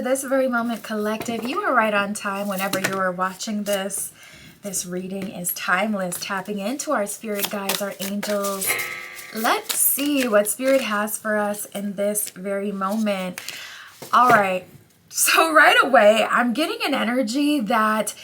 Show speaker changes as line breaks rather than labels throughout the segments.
to this very moment, collective. You are right on time whenever you are watching this. This reading is timeless, tapping into our spirit guides, our angels. Let's see what spirit has for us in this very moment. All right. So right away, I'm getting an energy that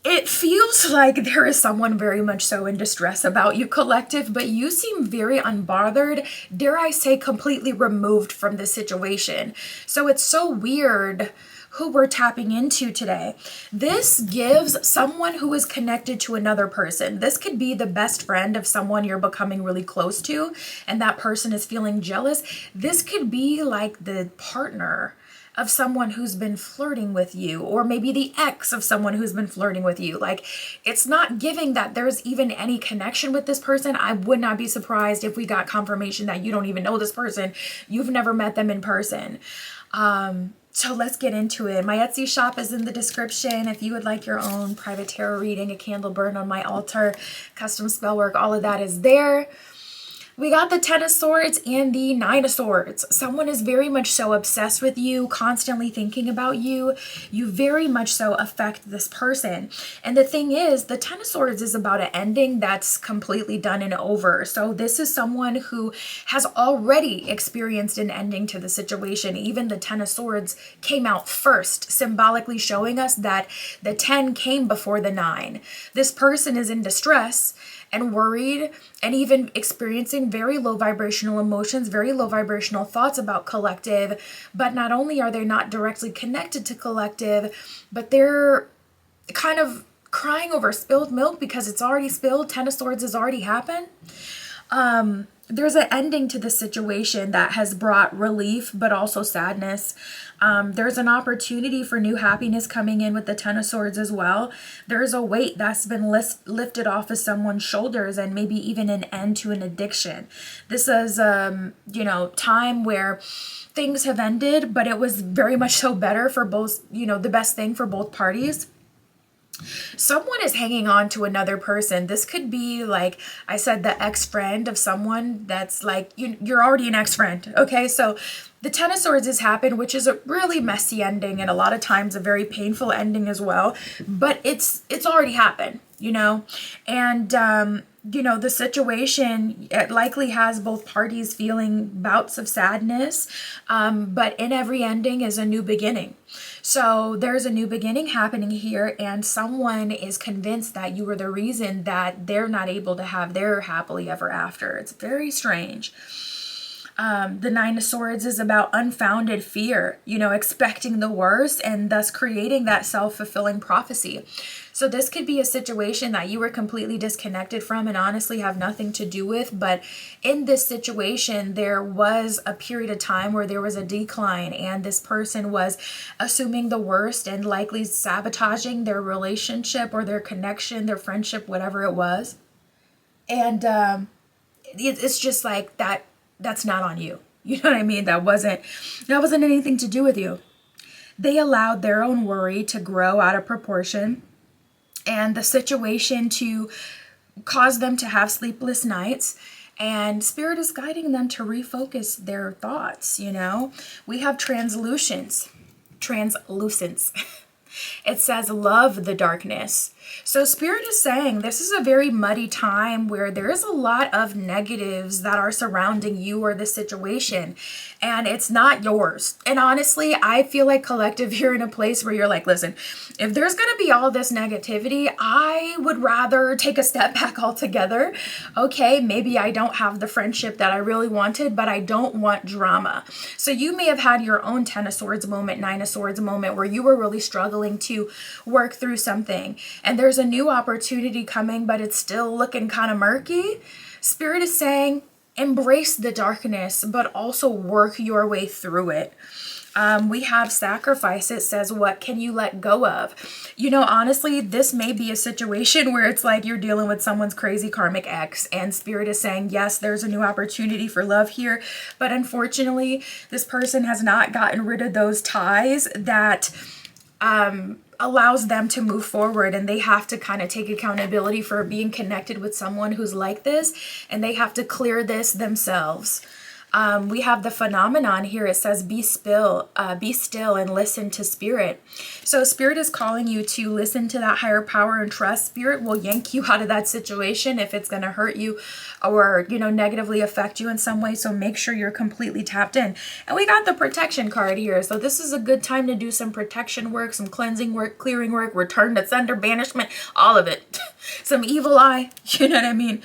it feels like there is someone very much so in distress about you, collective, but you seem very unbothered, dare I say completely removed from the situation. So it's so weird who we're tapping into today. This gives someone who is connected to another person. This could be the best friend of someone you're becoming really close to, and that person is feeling jealous. This could be like the partner of someone who's been flirting with you, or maybe the ex of someone who's been flirting with you. Like, it's not giving that there's even any connection with this person. I would not be surprised if we got confirmation that you don't even know this person. You've never met them in person. So let's get into it. My Etsy shop is in the description. If you would like your own private tarot reading, a candle burn on my altar, custom spell work, all of that is there. We got the Ten of Swords and the Nine of Swords. Someone is very much so obsessed with you, constantly thinking about you. You very much so affect this person. And the thing is, the Ten of Swords is about an ending that's completely done and over. So this is someone who has already experienced an ending to the situation. Even the Ten of Swords came out first, symbolically showing us that the 10 came before the 9. This person is in distress and worried and even experiencing very low vibrational emotions, very low vibrational thoughts about collective. But not only are they not directly connected to collective, but they're kind of crying over spilled milk because it's already spilled. Ten of Swords has already happened. There's an ending to the situation that has brought relief, but also sadness. There's an opportunity for new happiness coming in with the Ten of Swords as well. There's a weight that's been lifted off of someone's shoulders, and maybe even an end to an addiction. This is, time where things have ended, but it was very much so better for both, the best thing for both parties. Someone is hanging on to another person. This could be, like I said, the ex-friend of someone that's like, you're already an ex-friend. Okay, so the Ten of Swords has happened, which is a really messy ending and a lot of times a very painful ending as well. But it's already happened, and the situation, it likely has both parties feeling bouts of sadness, but in every ending is a new beginning. So there's a new beginning happening here, and someone is convinced that you were the reason that they're not able to have their happily ever after. It's very strange. The Nine of Swords is about unfounded fear, expecting the worst and thus creating that self-fulfilling prophecy. So this could be a situation that you were completely disconnected from and honestly have nothing to do with. But in this situation, there was a period of time where there was a decline, and this person was assuming the worst and likely sabotaging their relationship or their connection, their friendship, whatever it was. And it's just like that. That's not on you. You know what I mean? That wasn't anything to do with you. They allowed their own worry to grow out of proportion and the situation to cause them to have sleepless nights. And Spirit is guiding them to refocus their thoughts, We have translucence. It says, love the darkness. So Spirit is saying this is a very muddy time where there is a lot of negatives that are surrounding you or the situation, and it's not yours. And honestly, I feel like collective, you're in a place where you're like, listen, if there's going to be all this negativity, I would rather take a step back altogether. Okay, maybe I don't have the friendship that I really wanted, but I don't want drama. So you may have had your own Ten of Swords moment, Nine of Swords moment, where you were really struggling to work through something, and there's a new opportunity coming, but it's still looking kind of murky. Spirit is saying, embrace the darkness, but also work your way through it. We have sacrifice. It says, what can you let go of? Honestly, this may be a situation where it's like you're dealing with someone's crazy karmic ex, and Spirit is saying, yes, there's a new opportunity for love here. But unfortunately, this person has not gotten rid of those ties that allows them to move forward, and they have to kind of take accountability for being connected with someone who's like this, and they have to clear this themselves. We have the phenomenon here. It says, be still and listen to spirit. So spirit is calling you to listen to that higher power and trust. Spirit will yank you out of that situation if it's going to hurt you or, negatively affect you in some way. So make sure you're completely tapped in. And we got the protection card here. So this is a good time to do some protection work, some cleansing work, clearing work, return to sender, banishment, all of it. Some evil eye, you know what I mean?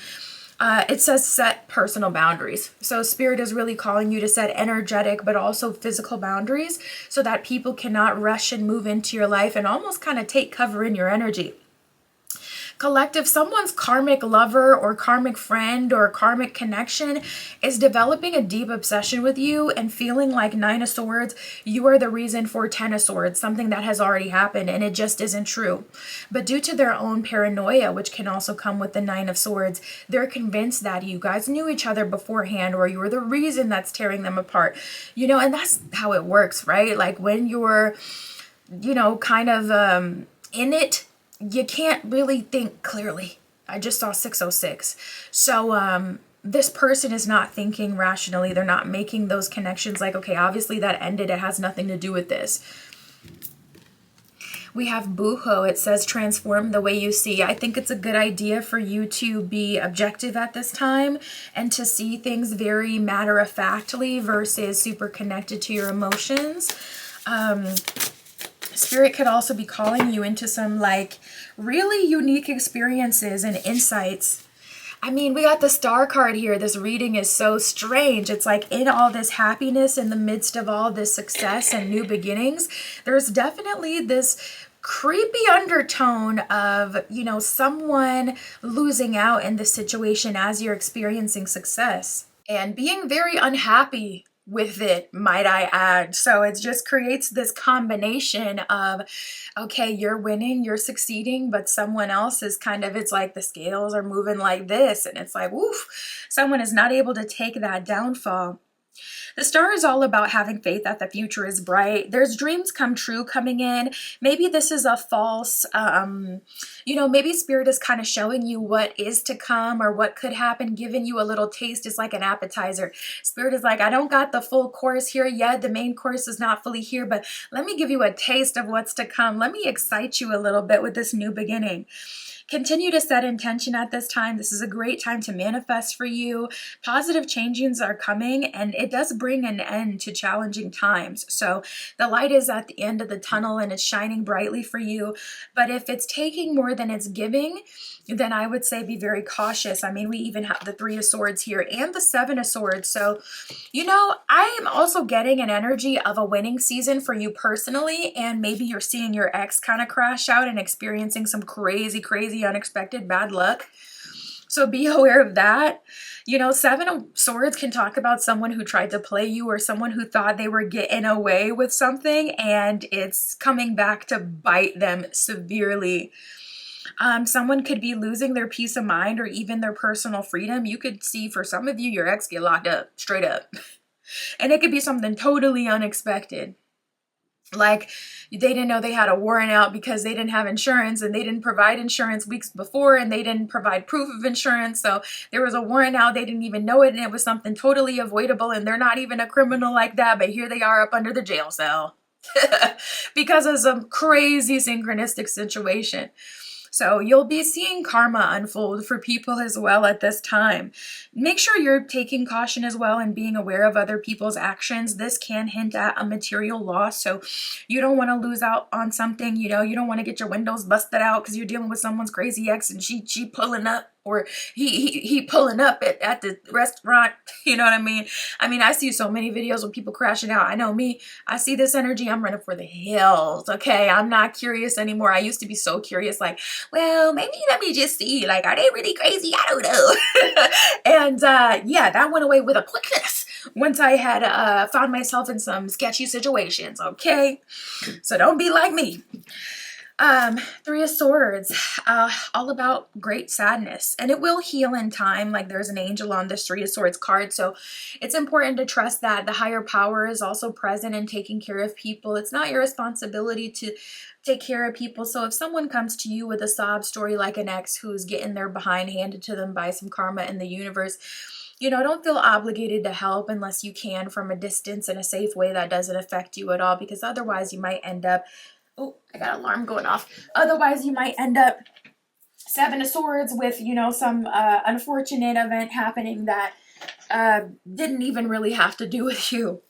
It says set personal boundaries. So spirit is really calling you to set energetic, but also physical boundaries so that people cannot rush and move into your life and almost kind of take cover in your energy. Collective, someone's karmic lover or karmic friend or karmic connection is developing a deep obsession with you and feeling like Nine of Swords, you are the reason for Ten of Swords, something that has already happened and it just isn't true. But due to their own paranoia, which can also come with the Nine of Swords, they're convinced that you guys knew each other beforehand or you were the reason that's tearing them apart. And that's how it works, right? Like when you're, kind of in it, you can't really think clearly. I just saw 606. So this person is not thinking rationally. They're not making those connections like, okay, obviously that ended. It has nothing to do with this. We have Buho. It says transform the way you see. I think it's a good idea for you to be objective at this time and to see things very matter-of-factly versus super connected to your emotions. Spirit could also be calling you into some like really unique experiences and insights. I mean, we got the Star card here. This reading is so strange. It's like in all this happiness, in the midst of all this success and new beginnings, there's definitely this creepy undertone of, someone losing out in this situation as you're experiencing success and being very unhappy with it, might I add. So it just creates this combination of, okay, you're winning, you're succeeding, but someone else is it's like the scales are moving like this. And it's like, woof, someone is not able to take that downfall. The Star is all about having faith that the future is bright. There's dreams come true coming in. Maybe this is a false, maybe Spirit is kind of showing you what is to come or what could happen, giving you a little taste. It's like an appetizer. Spirit is like, I don't got the full course here yet. The main course is not fully here, but let me give you a taste of what's to come. Let me excite you a little bit with this new beginning. Continue to set intention at this time. This is a great time to manifest for you. Positive changes are coming and it does bring an end to challenging times. So the light is at the end of the tunnel and it's shining brightly for you. But if it's taking more than it's giving, then I would say be very cautious. I mean, we even have the Three of Swords here and the Seven of Swords. So, I am also getting an energy of a winning season for you personally. And maybe you're seeing your ex kind of crash out and experiencing some crazy, unexpected bad luck. So be aware of that. Seven of Swords can talk about someone who tried to play you or someone who thought they were getting away with something and it's coming back to bite them severely. Someone could be losing their peace of mind or even their personal freedom. You could see for some of you, your ex get locked up, straight up. And it could be something totally unexpected. Like they didn't know they had a warrant out because they didn't have insurance and they didn't provide insurance weeks before and they didn't provide proof of insurance. So there was a warrant out. They didn't even know it and it was something totally avoidable and they're not even a criminal like that. But here they are up under the jail cell because of some crazy synchronistic situation. So you'll be seeing karma unfold for people as well at this time. Make sure you're taking caution as well and being aware of other people's actions. This can hint at a material loss. So you don't want to lose out on something. You don't want to get your windows busted out because you're dealing with someone's crazy ex and she pulling up or he pulling up at the restaurant. You know what I mean? I see so many videos of people crashing out. I know me. I see this energy. I'm running for the hills. Okay. I'm not curious anymore. I used to be so curious. Like, well, maybe let me just see. Like, are they really crazy? I don't know. And that went away with a quickness once I had found myself in some sketchy situations. Okay. So don't be like me. Three of Swords, all about great sadness, and it will heal in time. Like there's an angel on this Three of Swords card. So it's important to trust that the higher power is also present and taking care of people. It's not your responsibility to take care of people. So if someone comes to you with a sob story like an ex who's getting their behind handed to them by some karma in the universe, don't feel obligated to help unless you can from a distance in a safe way that doesn't affect you at all, because otherwise you might end up, oh, I got an alarm going off. Otherwise you might end up Seven of Swords with, some unfortunate event happening that didn't even really have to do with you.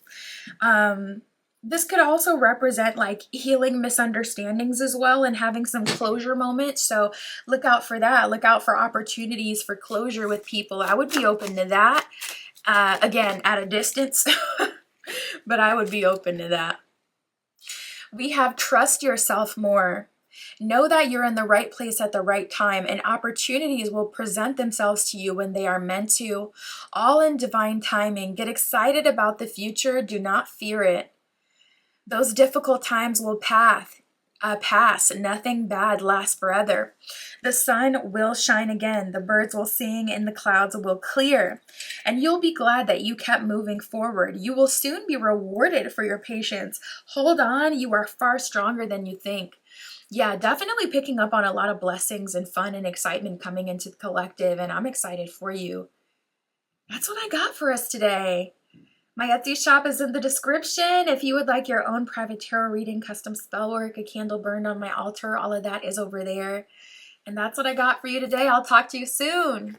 This could also represent like healing misunderstandings as well and having some closure moments. So look out for that. Look out for opportunities for closure with people. I would be open to that. Again, at a distance, but I would be open to that. We have trust yourself more. Know that you're in the right place at the right time, and opportunities will present themselves to you when they are meant to, all in divine timing. Get excited about the future. Do not fear it. Those difficult times will pass. Nothing bad lasts forever. The sun will shine again. The birds will sing and the clouds will clear. And you'll be glad that you kept moving forward. You will soon be rewarded for your patience. Hold on. You are far stronger than you think. Yeah, definitely picking up on a lot of blessings and fun and excitement coming into the collective, and I'm excited for you. That's what I got for us today. My Etsy shop is in the description. If you would like your own private tarot reading, custom spell work, a candle burned on my altar, all of that is over there. And that's what I got for you today. I'll talk to you soon.